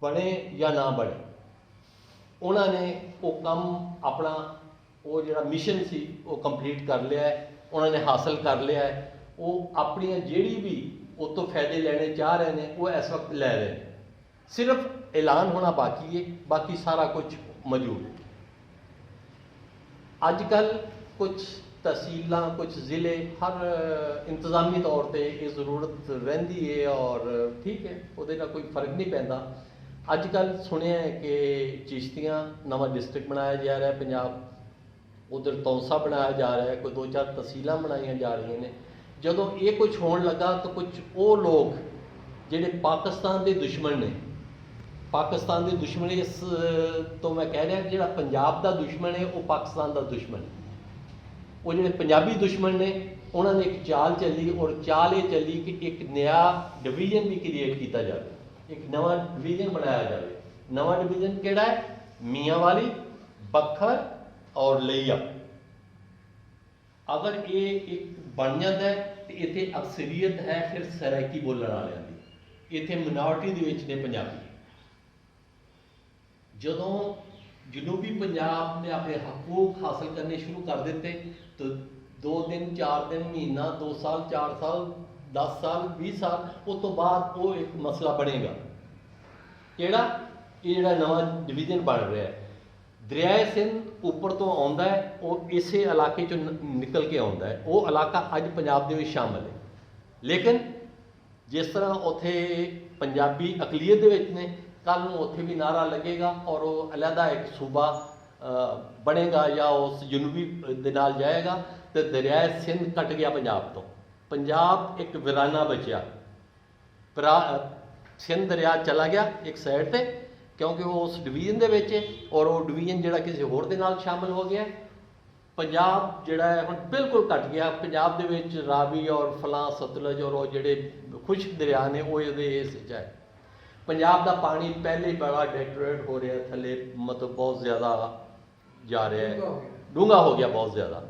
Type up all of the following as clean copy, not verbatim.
बने या ना बने उन्होंने वो काम अपना वो जो मिशन सी वो कंप्लीट कर लिया है, उन्होंने हासिल कर लिया है। वो अपनी जिहड़ी भी उस तो फायदे लेने चाह रहे हैं वो इस वक्त लै रहे हैं, सिर्फ ऐलान होना बाकी है, बाकी सारा कुछ मौजूद है। अजकल कुछ तहसील कुछ ज़िले हर इंतजामी तौर पर ये जरूरत रही है और ठीक है वो कोई फर्क नहीं पैंदा। अजकल सुनिया है कि चिश्तियाँ नवा डिस्ट्रिक्ट बनाया जा रहा है पंजाब, उधर तौंसा बनाया जा रहा है, कोई 2-4 तहसील बनाई जा रही हैं। जदों ये कुछ होने लगा तो कुछ वो लोग जिहड़े पाकिस्तान के दुश्मन ने, पाकिस्तान के दुश्मन इस तो मैं कह रहा जिहड़ा पंजाब का दुश्मन है वो पाकिस्तान का दुश्मन है। वो जिहड़े पंजाबी दुश्मन ने उन्होंने एक चाल चली और चाल ये चली कि एक नया डिवीजन भी क्रिएट किया जाए, एक नवा डिवीजन बनाया जाए। नवा डिवीजन केड़ा है? मियांवाली, बखर और लइया। अगर ये एक बन जाता है तो इत्थे अक्सरीयत है फिर सराइकी बोलने वालियां दी, इत्थे मिनॉरिटी दे विच ने पंजाबी। जदों जनूबी पंजाब ने अपने हकूक हासिल करने शुरू कर दिते तो 2 दिन 4 दिन महीना 2 साल 4 साल 10 साल 20 साल उस तो बाद वो एक मसला बनेगा। केड़ा? ये जिहड़ा नवा डिवीजन बन रहा है, दरियाए सिंध ऊपर तो आउंदा है, वो इसे इलाके चों निकल के आउंदा है, वो इलाका अज पंजाब दे विच शामिल है। लेकिन जिस तरह उत्थे पंजाबी अकलीयत दे विच ने, कल नूं उत्थे भी नारा लगेगा और वो अलहदा एक सूबा बनेगा या उस जनूबी दे नाल जाएगा तो दरियाए सिंध कट गया पंजाब तो, पंजाब एक वीराना बचिया। सिंध दरिया चला गया एक साइड पे क्योंकि वो उस डिवीजन दे विच है और वो डिवीजन जिहड़ा किसी होर दे नाल शामिल हो गया। पंजाब जिहड़ा है हुण बिल्कुल कट गया। पंजाब दे विच रावी और फलां सतलुज और वो जिहड़े खुश्क दरिया ने वो इहदे इस च है। पंजाब का पानी पहले ही बड़ा डेटोरेट हो रहा है, थले मतलब बहुत ज़्यादा जा रहा है, डूंगा हो गया बहुत ज़्यादा।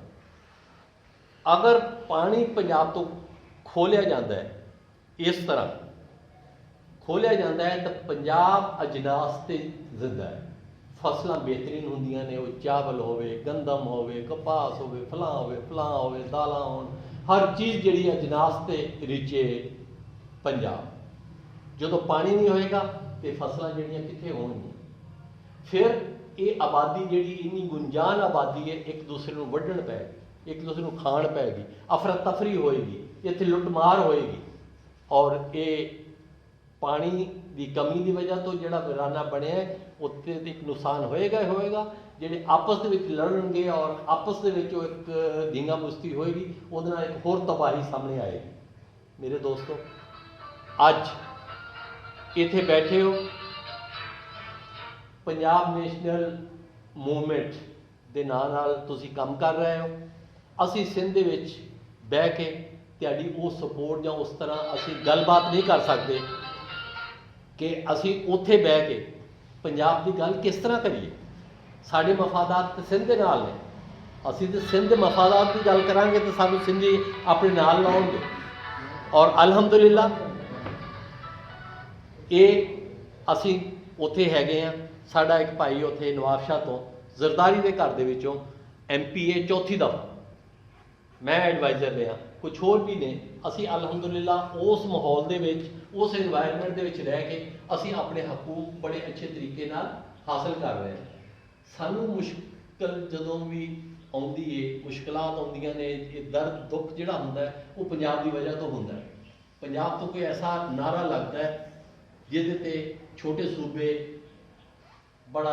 अगर पानी पंजाब तो खोलिया जाता है, इस तरह खोलिया जाता है तो पंजाब अजनास से जिंदा है। फसलां बेहतरीन होंदियां ने, वो चावल होवे, गंदम होवे, कपास होवे, फलां होवे, दालां होन, हर चीज़ जिहड़ी अजनास से रिचे पंजाब। जो पानी नहीं होएगा तो फसलां जिहड़ियां कित्थे होणगियां। फिर ये आबादी जिहड़ी इन्नी गुंजान आबादी है, एक दूसरे को वढ़न पैगी, एक दूसरे को खाण पैगी, अफरा तफरी होएगी, इत्थे लुटमार होएगी और ये पानी की कमी की वजह तो जिहड़ा वीराना बनिया है उत्ते एक नुकसान होएगा ही होएगा। जिहड़े आपस दे विच लड़नगे और आपस दे विच एक धींगा मुस्ती होएगी, उहदे नाल एक होर तबाही सामने आएगी। मेरे दोस्तों, अज इत्थे बैठे हो, पंजाब नेशनल मूवमेंट दे नाल नाल तुसीं काम कर रहे हो। असीं सिंध दे विच बह के तुहाडी वो सपोर्ट जां उस तरह असीं गलबात नहीं कर सकते कि असीं उत्थे बह के पंजाब की गल किस तरह करिए। साडे मफादात तो सिंध दे नाल ने, असीं तो सिंध दे मफादात की गल करांगे तो सानूं सिंधी अपने नाल लाउणगे। और अलहमदुलिल्लाह ये असीं उत्थे हैगे आ। साडा एक भाई उत्थे नवाबशाह तो जरदारी के घर दे विचों MPA चौथी दफा, मैं एडवाइजर रहा, कुछ होर भी ने। असी अलहमदुलिल्लाह उस माहौल दे विच, उस एनवायरनमेंट दे विच रह के असी अपने हकूक बड़े अच्छे तरीके नाल हासिल कर रहे हैं। सानू मुश्किल जदों भी आउंदी है, मुश्किलात आउंदियां ने, ये दर्द दुख जिहड़ा हुंदा है वो पंजाब की वजह तो हुंदा है। पंजाब तो कोई ऐसा नारा लगता है जिहदे ते छोटे सूबे बड़ा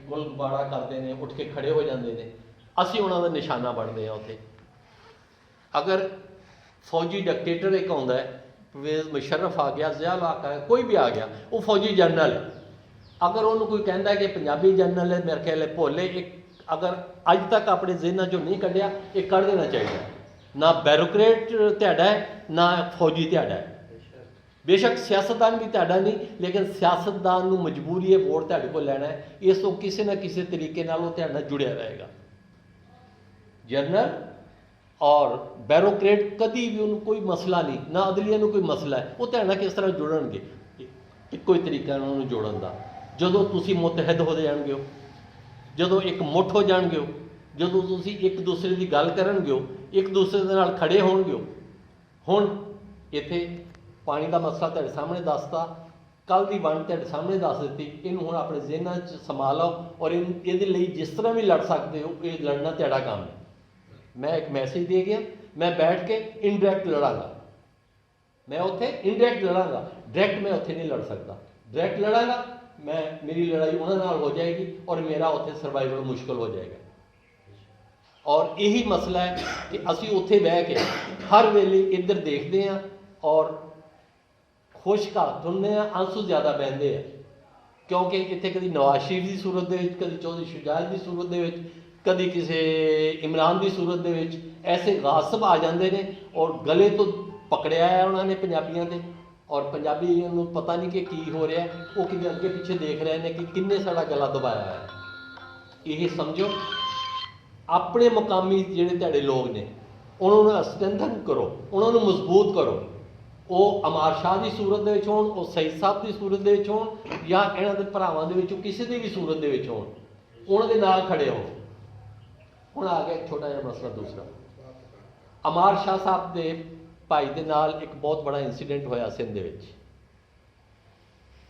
गुल गुबारा करते हैं, उठ के खड़े हो जाते हैं, असी उन्हों का निशाना बनते हैं। उत्थे अगर फौजी डिक्टेटर एक आता है, परवेज़ मुशर्रफ आ गया, ज़िया उल हक आ गया, कोई भी आ गया, वो फौजी जनरल है। अगर उन्होंने कोई कहता है कि पंजाबी जनरल है, मेरे ख्याल है भोले एक अगर अज तक अपने जहनों चों नहीं कढ़िया, एक कढ़ देना चाहिए। ना बैरोक्रेट ध्याड़ा है ना फौजी ध्याड़ा है। बेशक सियासतदान भी ध्याड़ा नहीं, लेकिन सियासतदान को मजबूरी है वोट ध्याड़े को लैना है, इस तो किसी ना किसी तरीके नाल वो ध्याड़ा जुड़िया रहेगा। जनरल और बैरोक्रेट कभी भी उन्होंने कोई मसला नहीं, ना अदलिया को कोई मसला है, वो ध्याड़ा किस तरह जुड़नगे। ਇੱਕੋ ਹੀ ਤਰੀਕਾ ਉਹਨਾਂ ਨੂੰ ਜੋੜਨ ਦਾ। ਜਦੋਂ ਤੁਸੀਂ ਮੁਤਹਿਦ ਹੋ ਜਾਣਗੇ ਹੋ, ਜਦੋਂ ਇੱਕ ਮੁੱਠ ਹੋ ਜਾਣਗੇ ਹੋ, ਜਦੋਂ ਤੁਸੀਂ ਇੱਕ ਦੂਸਰੇ ਦੀ ਗੱਲ ਕਰਨਗੇ ਹੋ, ਇੱਕ ਦੂਸਰੇ ਦੇ ਨਾਲ ਖੜੇ ਹੋਣਗੇ ਹੋ। ਹੁਣ ਇੱਥੇ ਪਾਣੀ ਦਾ ਮਸਲਾ ਤੁਹਾਡੇ ਸਾਹਮਣੇ ਦੱਸਤਾ, ਕੱਲ੍ਹ ਦੀ ਵੰਡ ਤੁਹਾਡੇ ਸਾਹਮਣੇ ਦੱਸ ਦਿੱਤੀ। ਇਹਨੂੰ ਹੁਣ ਆਪਣੇ ਜ਼ਿਹਨਾਂ 'ਚ ਸੰਭਾਲੋ ਔਰ ਇਹਦੇ ਲਈ ਜਿਸ ਤਰ੍ਹਾਂ ਵੀ ਲੜ ਸਕਦੇ ਹੋ, ਇਹ ਲੜਨਾ ਤੁਹਾਡਾ ਕੰਮ ਹੈ। ਮੈਂ ਇੱਕ ਮੈਸੇਜ ਦੇ ਗਿਆ, ਮੈਂ ਬੈਠ ਕੇ ਇਨਡਾਇਰੈਕਟ ਲੜਾਂਗਾ। ਮੈਂ ਉੱਥੇ ਇਨਡਾਇਰੈਕਟ ਲੜਾਂਗਾ, ਡਾਇਰੈਕਟ ਮੈਂ ਉੱਥੇ ਨਹੀਂ ਲੜ ਸਕਦਾ। ਡਾਇਰੈਕਟ ਲੜਾਂਗਾ ਮੈਂ, ਮੇਰੀ ਲੜਾਈ ਉਹਨਾਂ ਨਾਲ ਹੋ ਜਾਏਗੀ ਔਰ ਮੇਰਾ ਉੱਥੇ ਸਰਵਾਈਵਲ ਮੁਸ਼ਕਲ ਹੋ ਜਾਏਗਾ। ਔਰ ਇਹੀ ਮਸਲਾ ਹੈ ਕਿ ਅਸੀਂ ਉੱਥੇ ਬਹਿ ਕੇ ਹਰ ਵੇਲੇ ਇੱਧਰ ਦੇਖਦੇ ਹਾਂ ਔਰ ਖੁਸ਼ਕ ਹੱਥ ਹੁੰਦੇ ਆ, ਆਂਸੂ ਜ਼ਿਆਦਾ ਬਹਿੰਦੇ ਆ, ਕਿਉਂਕਿ ਇੱਥੇ ਕਦੀ ਨਵਾਜ਼ ਸ਼ਰੀਫ ਦੀ ਸੂਰਤ ਦੇ ਵਿੱਚ, ਕਦੀ ਚੌਧਰੀ ਸ਼ੁਜਾਤ ਦੀ ਸੂਰਤ ਦੇ ਵਿੱਚ, ਕਦੀ ਕਿਸੇ ਇਮਰਾਨ ਦੀ ਸੂਰਤ ਦੇ ਵਿੱਚ ਐਸੇ ਗਾਸਬ ਆ ਜਾਂਦੇ ਨੇ ਔਰ ਗਲੇ ਤੋਂ ਪਕੜਿਆ ਹੈ ਉਹਨਾਂ ਨੇ ਪੰਜਾਬੀਆਂ ਦੇ। ਔਰ ਪੰਜਾਬੀਆਂ ਨੂੰ ਪਤਾ ਨਹੀਂ ਕਿ ਕੀ ਹੋ ਰਿਹਾ, ਉਹ ਕਿਤੇ ਅੱਗੇ ਪਿੱਛੇ ਦੇਖ ਰਹੇ ਨੇ ਕਿ ਕਿੰਨੇ ਸਾਡਾ ਗਲਾ ਦਬਾਇਆ ਹੈ। ਇਹ ਸਮਝੋ ਆਪਣੇ ਮੁਕਾਮੀ ਜਿਹੜੇ ਤੁਹਾਡੇ ਲੋਕ ਨੇ ਉਹਨਾਂ ਨੂੰ ਸਟਰੈਂਥਨ ਕਰੋ, ਉਹਨਾਂ ਨੂੰ ਮਜ਼ਬੂਤ ਕਰੋ। ਉਹ ਅਮਾਰ ਸ਼ਾਹ ਦੀ ਸੂਰਤ ਦੇ ਵਿੱਚ ਹੋਣ, ਉਹ ਸਈਦ ਸਾਹਿਬ ਦੀ ਸੂਰਤ ਦੇ ਵਿੱਚ ਹੋਣ, ਜਾਂ ਇਹਨਾਂ ਦੇ ਭਰਾਵਾਂ ਦੇ ਵਿੱਚੋਂ ਕਿਸੇ ਦੀ ਵੀ ਸੂਰਤ ਦੇ ਵਿੱਚ ਹੋਣ, ਉਹਨਾਂ ਦੇ ਨਾਲ ਖੜੇ ਹੋ। ਹੁਣ ਆ ਗਿਆ ਇੱਕ ਛੋਟਾ ਜਿਹਾ ਮਸਲਾ ਦੂਸਰਾ। ਅਮਾਰ ਸ਼ਾਹ ਸਾਹਿਬ ਦੇ ਭਾਈ ਦੇ ਨਾਲ ਇੱਕ ਬਹੁਤ ਬੜਾ ਇੰਸੀਡੈਂਟ ਹੋਇਆ ਸਿੰਧ ਦੇ ਵਿੱਚ।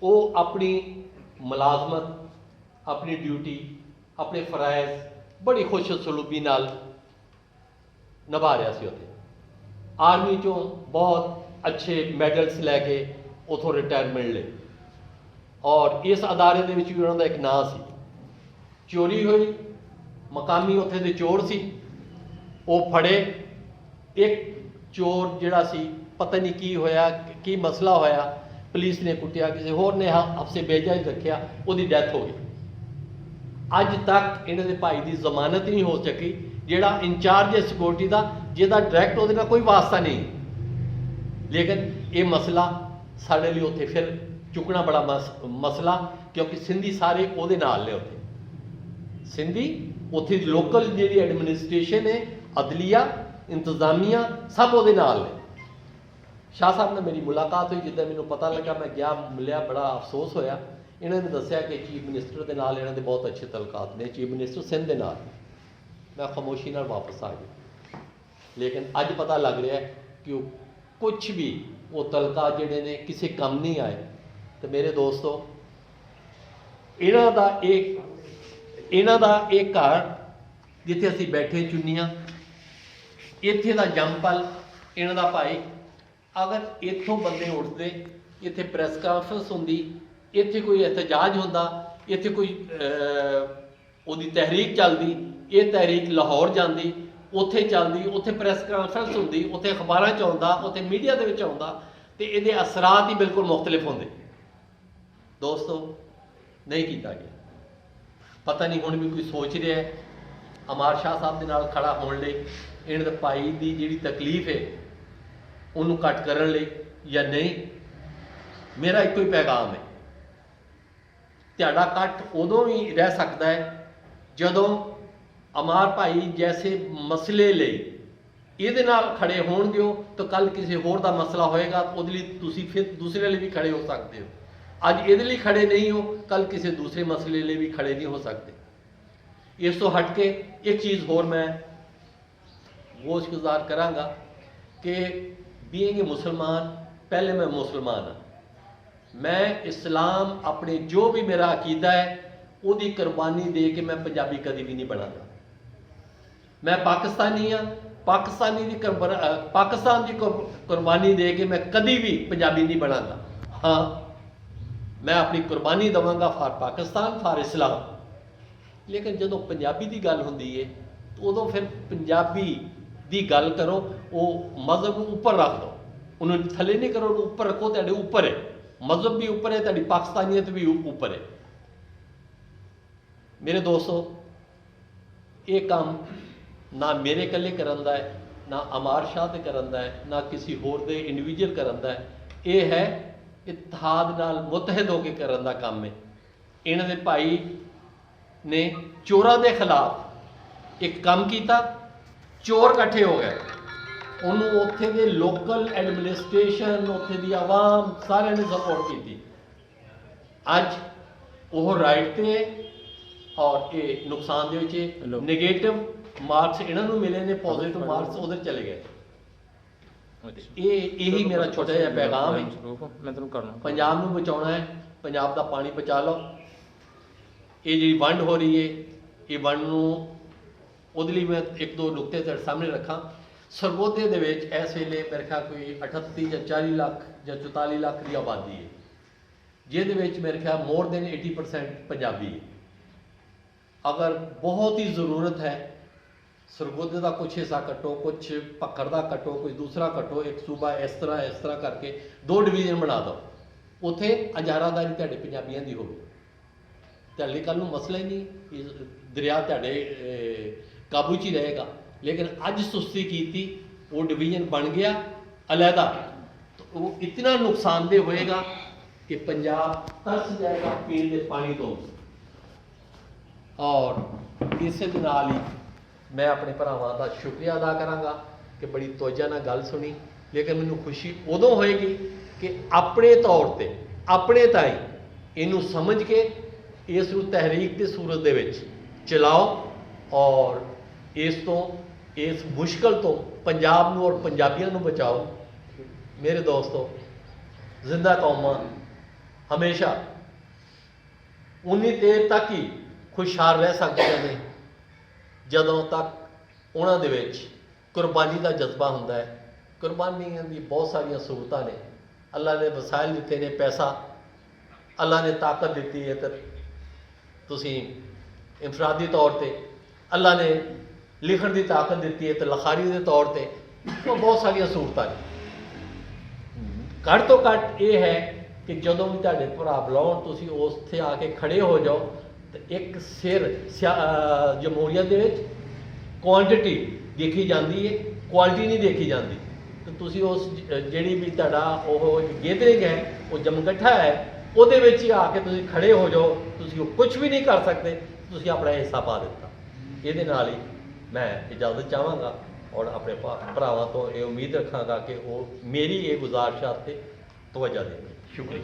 ਉਹ ਆਪਣੀ ਮੁਲਾਜ਼ਮਤ, ਆਪਣੀ ਡਿਊਟੀ, ਆਪਣੇ ਫਰਾਇਜ਼ ਬੜੀ ਖੁਸ਼ ਸਲੂਬੀ ਨਾਲ ਨਿਭਾ ਰਿਹਾ ਸੀ। ਉੱਥੇ ਆਰਮੀ ਚੋਂ ਬਹੁਤ ਅੱਛੇ ਮੈਡਲਸ ਲੈ ਕੇ ਉੱਥੋਂ ਰਿਟਾਇਰਮੈਂਟ ਲਈ, ਔਰ ਇਸ ਅਦਾਰੇ ਦੇ ਵਿੱਚ ਵੀ ਉਹਨਾਂ ਦਾ ਇੱਕ ਨਾਂ ਸੀ। ਚੋਰੀ ਹੋਈ, ਮਕਾਮੀ ਉੱਥੇ ਦੇ ਚੋਰ ਸੀ, ਉਹ ਫੜੇ। ਇੱਕ ਚੋਰ ਜਿਹੜਾ ਸੀ, ਪਤਾ ਨਹੀਂ ਕੀ ਹੋਇਆ, ਕੀ ਮਸਲਾ ਹੋਇਆ, ਪੁਲਿਸ ਨੇ ਕੁੱਟਿਆ, ਕਿਸੇ ਹੋਰ ਨੇ ਹਫਸੇ ਬੇਜਾ ਹੀ ਰੱਖਿਆ, ਉਹਦੀ ਡੈਥ ਹੋ ਗਈ। ਅੱਜ ਤੱਕ ਇਹਨਾਂ ਦੇ ਭਾਈ ਦੀ ਜ਼ਮਾਨਤ ਨਹੀਂ ਹੋ ਸਕੀ, ਜਿਹੜਾ ਇੰਚਾਰਜ ਹੈ ਸਿਕਿਉਰਿਟੀ ਦਾ, ਜਿਹਦਾ ਡਾਇਰੈਕਟ ਉਹਦੇ ਨਾਲ ਕੋਈ ਵਾਸਤਾ ਨਹੀਂ। ਲੇਕਿਨ ਇਹ ਮਸਲਾ ਸਾਡੇ ਲਈ ਉੱਥੇ ਫਿਰ ਚੁੱਕਣਾ ਬੜਾ ਮਸਲਾ, ਕਿਉਂਕਿ ਸਿੰਧੀ ਸਾਰੇ ਉਹਦੇ ਨਾਲ ਨੇ। ਉੱਥੇ ਸਿੰਧੀ, ਉੱਥੇ ਦੀ ਲੋਕਲ ਜਿਹੜੀ ਐਡਮਿਨਿਸਟ੍ਰੇਸ਼ਨ ਹੈ, ਅਦਲੀਆ, ਇੰਤਜ਼ਾਮੀਆ, ਸਭ ਉਹਦੇ ਨਾਲ ਨੇ। ਸ਼ਾਹ ਸਾਹਿਬ ਨਾਲ ਮੇਰੀ ਮੁਲਾਕਾਤ ਹੋਈ, ਜਿੱਦਾਂ ਮੈਨੂੰ ਪਤਾ ਲੱਗਾ ਮੈਂ ਗਿਆ, ਮਿਲਿਆ, ਬੜਾ ਅਫਸੋਸ ਹੋਇਆ। ਇਹਨਾਂ ਨੇ ਦੱਸਿਆ ਕਿ ਚੀਫ ਮਿਨਿਸਟਰ ਦੇ ਨਾਲ ਇਹਨਾਂ ਦੇ ਬਹੁਤ ਅੱਛੇ ਤਲਕਾਤ ਨੇ, ਚੀਫ ਮਿਨਿਸਟਰ ਸਿੰਧ ਦੇ ਨਾਲ। ਮੈਂ ਖਾਮੋਸ਼ੀ ਨਾਲ ਵਾਪਸ ਆ ਗਿਆ। ਲੇਕਿਨ ਅੱਜ ਪਤਾ ਲੱਗ ਰਿਹਾ ਕਿ ਉਹ ਕੁਛ ਵੀ, ਉਹ ਤਲਕਾਤ ਜਿਹੜੇ ਨੇ ਕਿਸੇ ਕੰਮ ਨਹੀਂ ਆਏ। ਤੇ ਮੇਰੇ ਦੋਸਤੋ, ਇਹਨਾਂ ਦਾ ਇਹ ਘਰ ਜਿੱਥੇ ਅਸੀਂ ਬੈਠੇ ਚੁੰਨੀਆਂ, ਇੱਥੇ ਦਾ ਜੰਪਲ ਇਹਨਾਂ ਦਾ ਭਾਈ, ਅਗਰ ਇੱਥੋਂ ਬੰਦੇ ਉੱਠਦੇ, ਇੱਥੇ ਪ੍ਰੈਸ ਕਾਨਫਰੰਸ ਹੁੰਦੀ, ਇੱਥੇ ਕੋਈ ਇhtਜਾਜ ਹੁੰਦਾ, ਇੱਥੇ ਕੋਈ ਉਹਦੀ ਤਹਿਰੀਕ ਚੱਲਦੀ, ਇਹ ਤਹਿਰੀਕ ਲਾਹੌਰ ਜਾਂਦੀ, ਉੱਥੇ ਚੱਲਦੀ, ਉੱਥੇ ਪ੍ਰੈਸ ਕਾਨਫਰੰਸ ਹੁੰਦੀ, ਉੱਥੇ ਅਖਬਾਰਾਂ 'ਚ ਆਉਂਦਾ, ਉੱਥੇ ਮੀਡੀਆ ਦੇ ਵਿੱਚ ਆਉਂਦਾ, ਤੇ ਇਹਦੇ ਅਸਰਾਤ ਹੀ ਬਿਲਕੁਲ ਮੁਖਤਲਿਫ ਹੁੰਦੇ। ਦੋਸਤੋ, ਨਹੀਂ ਕੀਤਾ ਗਿਆ। ਪਤਾ ਨਹੀਂ ਹੁਣ ਵੀ ਕੋਈ ਸੋਚ ਰਿਹਾ ਹੈ ਅਮਾਰ ਸ਼ਾਹ ਸਾਹਿਬ ਦੇ ਨਾਲ ਖੜਾ ਹੋਣ ਲਈ, ਇਹਨਾਂ ਦੇ ਭਾਈ ਦੀ ਜਿਹੜੀ ਤਕਲੀਫ ਹੈ ਉਹਨੂੰ ਘੱਟ ਕਰਨ ਲਈ ਜਾਂ ਨਹੀਂ। ਮੇਰਾ ਇੱਕੋ ਹੀ ਪੈਗਾਮ ਹੈ, ਤੁਹਾਡਾ ਕੱਟ ਉਦੋਂ ਵੀ ਰਹਿ ਸਕਦਾ ਹੈ ਜਦੋਂ ਅਮਾਰ ਭਾਈ ਜੈਸੇ ਮਸਲੇ ਲਈ ਇਹਦੇ ਨਾਲ ਖੜੇ ਹੋਣਗੇ ਹੋ, ਤਾਂ ਕੱਲ ਕਿਸੇ ਹੋਰ ਦਾ ਮਸਲਾ ਹੋਏਗਾ, ਉਹਦੇ ਲਈ ਤੁਸੀਂ ਫਿਰ ਦੂਸਰੇ ਲਈ ਵੀ ਖੜੇ ਹੋ ਸਕਦੇ ਹੋ। ਅੱਜ ਇਹਦੇ ਲਈ ਖੜੇ ਨਹੀਂ ਹੋ, ਕੱਲ ਕਿਸੇ ਦੂਸਰੇ ਮਸਲੇ ਲਈ ਵੀ ਖੜੇ ਨਹੀਂ ਹੋ ਸਕਦੇ। ਇਸ ਤੋਂ ਹਟ ਕੇ ਇੱਕ ਚੀਜ਼ ਹੋਰ ਮੈਂ ਗੋਸ਼ਗੁਜ਼ਾਰ ਕਰਾਂਗਾ ਕਿ ਬੀਇੰਗ ਏ ਮੁਸਲਮਾਨ, ਪਹਿਲੇ ਮੈਂ ਮੁਸਲਮਾਨ ਹਾਂ। ਮੈਂ ਇਸਲਾਮ, ਆਪਣੇ ਜੋ ਵੀ ਮੇਰਾ ਅਕੀਦਾ ਹੈ, ਉਹਦੀ ਕੁਰਬਾਨੀ ਦੇ ਕੇ ਮੈਂ ਪੰਜਾਬੀ ਕਦੀ ਵੀ ਨਹੀਂ ਬਣਾਂਗਾ। ਮੈਂ ਪਾਕਿਸਤਾਨੀ ਹਾਂ, ਪਾਕਿਸਤਾਨ ਦੀ ਕੁਰਬਾਨੀ ਦੇ ਕੇ ਮੈਂ ਕਦੀ ਵੀ ਪੰਜਾਬੀ ਨਹੀਂ ਬਣਾਂਗਾ। ਹਾਂ, ਮੈਂ ਆਪਣੀ ਕੁਰਬਾਨੀ ਦੇਵਾਂਗਾ ਫਾਰ ਪਾਕਿਸਤਾਨ, ਫਾਰ ਇਸਲਾਮ। ਲੇਕਿਨ ਜਦੋਂ ਪੰਜਾਬੀ ਦੀ ਗੱਲ ਹੁੰਦੀ ਹੈ, ਉਦੋਂ ਫਿਰ ਪੰਜਾਬੀ ਦੀ ਗੱਲ ਕਰੋ, ਉਹ ਮਜ਼ਹਬ ਨੂੰ ਉੱਪਰ ਰੱਖ ਦਿਓ, ਉਹਨੂੰ ਥੱਲੇ ਨਹੀਂ ਕਰੋ, ਉਹਨੂੰ ਉੱਪਰ ਰੱਖੋ। ਤੁਹਾਡੇ ਉੱਪਰ ਹੈ ਮਜ਼ਹਬ ਵੀ, ਉੱਪਰ ਹੈ ਤੁਹਾਡੀ ਪਾਕਿਸਤਾਨੀਅਤ ਵੀ ਉੱਪਰ ਹੈ। ਮੇਰੇ ਦੋਸਤੋ, ਇਹ ਕੰਮ ਨਾ ਮੇਰੇ ਇਕੱਲੇ ਕਰਨ ਦਾ ਹੈ, ਨਾ ਅਮਾਰ ਸ਼ਾਹ ਤੇ ਕਰਨ ਦਾ ਹੈ, ਨਾ ਕਿਸੇ ਹੋਰ ਦੇ ਇੰਡੀਵਿਜੂਅਲ ਕਰਨ ਦਾ ਹੈ। ਇਹ ਹੈ ਇਤਿਹਾਦ ਨਾਲ ਮੁਤਹਿਦ ਹੋ ਕੇ ਕਰਨ ਦਾ ਕੰਮ ਹੈ। ਇਹਨਾਂ ਦੇ ਭਾਈ ਨੇ ਚੋਰਾਂ ਦੇ ਖਿਲਾਫ ਇੱਕ ਕੰਮ ਕੀਤਾ, ਚੋਰ ਇਕੱਠੇ ਹੋ ਗਏ, ਉਹਨੂੰ ਉੱਥੇ ਦੇ ਲੋਕਲ ਐਡਮਿਨਿਸਟ੍ਰੇਸ਼ਨ, ਉੱਥੇ ਦੀ ਆਵਾਮ, ਸਾਰਿਆਂ ਨੇ ਸਪੋਰਟ ਕੀਤੀ। ਅੱਜ ਉਹ ਰਾਈਟ ਤੇ ਹੈ ਔਰ ਇਹ ਨੁਕਸਾਨ ਦੇ ਵਿੱਚ ਨੈਗੇਟਿਵ ਮਾਰਕਸ ਇਹਨਾਂ ਨੂੰ ਮਿਲੇ ਨੇ, ਪੋਜ਼ਿਟਿਵ ਮਾਰਕਸ ਉਧਰ ਚਲੇ ਗਏ। ਇਹੀ ਮੇਰਾ ਛੋਟਾ ਜਿਹਾ ਪੈਗਾਮ ਹੈ। ਮੈਂ ਤੁਹਾਨੂੰ ਕਰਨਾ, ਪੰਜਾਬ ਨੂੰ ਬਚਾਉਣਾ ਹੈ, ਪੰਜਾਬ ਦਾ ਪਾਣੀ ਬਚਾ ਲਓ। ਇਹ ਜਿਹੜੀ ਵੰਡ ਹੋ ਰਹੀ ਹੈ, ਇਹ ਵੰਡ ਨੂੰ ਉਹਦੇ ਲਈ ਮੈਂ ਇੱਕ ਦੋ ਨੁਕਤੇ ਤੁਹਾਡੇ ਸਾਹਮਣੇ ਰੱਖਾਂ। ਸਰਗੋਧੇ ਦੇ ਵਿੱਚ ਇਸ ਵੇਲੇ ਮੇਰੇ ਖਿਆਲ ਕੋਈ 38 ਜਾਂ 40 ਲੱਖ ਜਾਂ 44 ਲੱਖ ਦੀ ਆਬਾਦੀ ਹੈ, ਜਿਹਦੇ ਵਿੱਚ ਮੇਰੇ ਖਿਆਲ ਮੋਰ ਦੈਨ 80% ਪੰਜਾਬੀ ਹੈ। ਅਗਰ ਬਹੁਤ ਹੀ ਜ਼ਰੂਰਤ ਹੈ ਸਰਗੋਧੇ ਦਾ ਕੁਛ ਹਿੱਸਾ ਕੱਟੋ, ਕੁਛ ਭੱਖੜ ਦਾ ਕੱਟੋ, ਕੋਈ ਦੂਸਰਾ ਕੱਟੋ, ਇੱਕ ਸੂਬਾ ਇਸ ਤਰ੍ਹਾਂ ਕਰਕੇ 2 ਡਿਵੀਜ਼ਨ ਬਣਾ ਦਿਓ, ਉੱਥੇ ਇਜਾਰਾਦਾਰੀ ਤੁਹਾਡੇ ਪੰਜਾਬੀਆਂ ਦੀ ਹੋਵੇ। ਤੁਹਾਡੇ ਕੱਲ੍ਹ ਨੂੰ ਮਸਲਾ ਹੀ ਨਹੀਂ, ਦਰਿਆ ਤੁਹਾਡੇ ਕਾਬੂ 'ਚ ਹੀ ਰਹੇਗਾ। ਲੇਕਿਨ ਅੱਜ ਸੁਸਤੀ ਕੀਤੀ, ਉਹ ਡਿਵੀਜ਼ਨ ਬਣ ਗਿਆ ਅਲੱਗਾ, ਤਾਂ ਉਹ ਇਤਨਾ ਨੁਕਸਾਨਦੇਹ ਹੋਏਗਾ ਕਿ ਪੰਜਾਬ ਤਰਸ ਜਾਏਗਾ ਪੀਣ ਦੇ ਪਾਣੀ ਤੋਂ। ਔਰ ਇਸੇ ਦੇ ਨਾਲ ਹੀ ਮੈਂ ਆਪਣੇ ਭਰਾਵਾਂ ਦਾ ਸ਼ੁਕਰੀਆ ਅਦਾ ਕਰਾਂਗਾ ਕਿ ਬੜੀ ਤੋਜਾ ਨਾਲ ਗੱਲ ਸੁਣੀ। ਲੇਕਿਨ ਮੈਨੂੰ ਖੁਸ਼ੀ ਉਦੋਂ ਹੋਏਗੀ ਕਿ ਆਪਣੇ ਤੌਰ 'ਤੇ ਆਪਣੇ ਤਾਈਂ ਇਹਨੂੰ ਸਮਝ ਕੇ ਇਸ ਨੂੰ ਤਹਿਰੀਕ ਦੀ ਸੂਰਤ ਦੇ ਵਿੱਚ ਚਲਾਓ ਔਰ ਇਸ ਮੁਸ਼ਕਲ ਤੋਂ ਪੰਜਾਬ ਨੂੰ ਔਰ ਪੰਜਾਬੀਆਂ ਨੂੰ ਬਚਾਓ। ਮੇਰੇ ਦੋਸਤੋ, ਜ਼ਿੰਦਾ ਕੌਮਾਂ ਹਮੇਸ਼ਾ ਉਨੀ ਦੇਰ ਤੱਕ ਹੀ ਖੁਸ਼ਹਾਲ ਰਹਿ ਸਕਦੀਆਂ ਨੇ ਜਦੋਂ ਤੱਕ ਉਹਨਾਂ ਦੇ ਵਿੱਚ ਕੁਰਬਾਨੀ ਦਾ ਜਜ਼ਬਾ ਹੁੰਦਾ ਹੈ। ਕੁਰਬਾਨੀਆਂ ਦੀ ਬਹੁਤ ਸਾਰੀਆਂ ਸਹੂਲਤਾਂ ਨੇ। ਅੱਲਾ ਨੇ ਵਸਾਇਲ ਦਿੱਤੇ ਨੇ, ਪੈਸਾ, ਅੱਲਾ ਨੇ ਤਾਕਤ ਦਿੱਤੀ ਹੈ, ਤੇ ਤੁਸੀਂ ਇਨਫਰਾਦੀ ਤੌਰ 'ਤੇ ਅੱਲਾ ਨੇ ਲਿਖਣ ਦੀ ਤਾਕਤ ਦਿੱਤੀ ਹੈ, ਤੇ ਲਿਖਾਰੀ ਦੇ ਤੌਰ 'ਤੇ ਬਹੁਤ ਸਾਰੀਆਂ ਸਹੂਲਤਾਂ ਨੇ। ਘੱਟ ਤੋਂ ਘੱਟ ਇਹ ਹੈ ਕਿ ਜਦੋਂ ਵੀ ਤੁਹਾਡੇ ਭਰਾ ਬੁਲਾਉਣ, ਤੁਸੀਂ ਉੱਥੇ ਆ ਕੇ ਖੜੇ ਹੋ ਜਾਓ। ਤੇ ਇੱਕ ਸਿਰ ਜਮਹੂਰੀਅਤ ਦੇ ਵਿੱਚ ਕੁਆਂਟਿਟੀ ਦੇਖੀ ਜਾਂਦੀ ਹੈ, ਕੁਆਲਿਟੀ ਨਹੀਂ ਦੇਖੀ ਜਾਂਦੀ। ਤੇ ਤੁਸੀਂ ਉਸ ਜਿਹੜੀ ਵੀ ਤੁਹਾਡਾ ਉਹ ਗੈਦਰਿੰਗ ਹੈ, ਉਹ ਜਮਗੱਠਾ ਹੈ, ਉਹਦੇ ਵਿੱਚ ਹੀ ਆ ਕੇ ਤੁਸੀਂ ਖੜੇ ਹੋ ਜਾਓ। ਤੁਸੀਂ ਉਹ ਕੁਝ ਵੀ ਨਹੀਂ ਕਰ ਸਕਦੇ, ਤੁਸੀਂ ਆਪਣਾ ਹਿੱਸਾ ਪਾ ਦਿੱਤਾ। ਇਹਦੇ ਨਾਲ ਹੀ ਮੈਂ ਇਜਾਜ਼ਤ ਚਾਹਾਂਗਾ ਔਰ ਆਪਣੇ ਭਰਾਵਾਂ ਤੋਂ ਇਹ ਉਮੀਦ ਰੱਖਾਂਗਾ ਕਿ ਉਹ ਮੇਰੀ ਇਹ ਗੁਜ਼ਾਰਿਸ਼ਾਂ 'ਤੇ ਤਵੱਜਾ ਦੇਣਗੇ। ਸ਼ੁਕਰੀਆ।